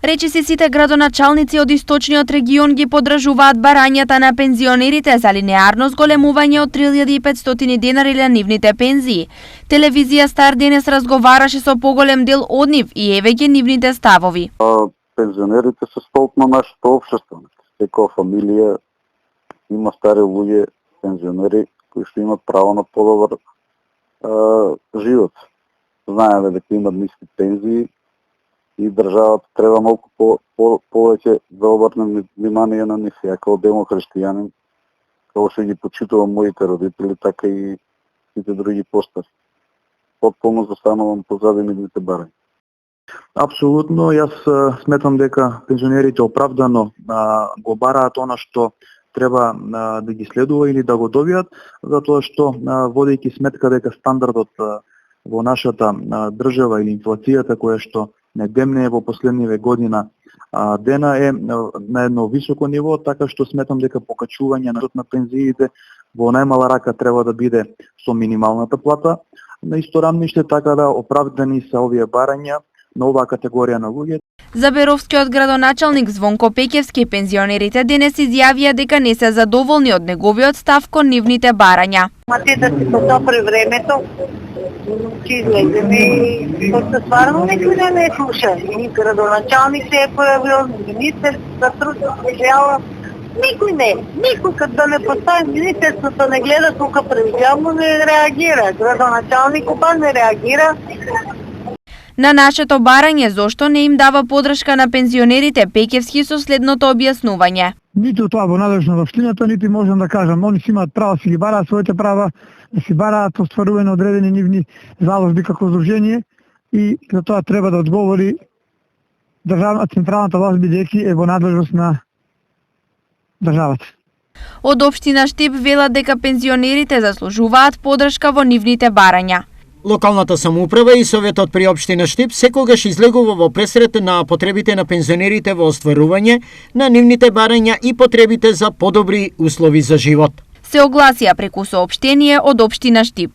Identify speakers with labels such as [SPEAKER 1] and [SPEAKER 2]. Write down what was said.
[SPEAKER 1] Речиси сите градоначалници од источниот регион ги поддржуваат барањата на пензионерите за линеарно зголемување од 3500 денари на нивните пензии. Телевизија Стар денес разговараше со поголем дел од нив и еве ги нивните ставови.
[SPEAKER 2] Пензионерите се столб на нашето општество. Секоја фамилија има стари луѓе, пензионери кои што имат право на подобар живот. Знаеме дека имат ниски пензии и државата треба малку повеќе да обрне внимание на нив. Ја како демохристијанин, како што ги почитувам моите родители, така и сите други постари. Потполно застанувам позади нивните барања.
[SPEAKER 3] Апсолутно, јас сметам дека пензионерите оправдано го бараат она што треба да ги следува или да го добијат, затоа што водејќи сметка дека стандардот во нашата држава или инфлацијата која што не демне во последниве година дена е на едно високо ниво, така што сметам дека покачување на пензиите во најмала рака треба да биде со минималната плата на исто рамниште, така да оправдани се овие барања на оваа категорија на луѓе.
[SPEAKER 1] За Беровскиот градоначалник Звонко Пеќевски, пензионерите денес изјавија дека не се задоволни од неговиот став кон нивните барања.
[SPEAKER 4] Мате да се потопри времето, че излеземе и после стварно никој не слуша. И градоначалник се е појавил, министер за труд се јава, никој кад да не постави министерството не гледа тука превзјавно не реагира. Градоначалник па не реагира.
[SPEAKER 1] На нашето барање зошто не им дава поддршка на пензионерите, Пеќевски со следното објаснување.
[SPEAKER 5] Ниту тоа во надлежно во општината, нити можам да кажам. Они си имаат право да си ги бараат своите права, да си бараат остварување на одредени нивни заложби како здружение и за тоа треба да одговори централната власт бидејќи е во надлежност на државата.
[SPEAKER 1] Од општина Штип велат дека пензионерите заслужуваат поддршка во нивните барања.
[SPEAKER 6] Локалната самоуправа и Советот при општина Штип секогаш излегува во пресрет на потребите на пензионерите во остварување на нивните барања и потребите за подобри услови за живот.
[SPEAKER 1] Се огласија преку соопштение од општина Штип.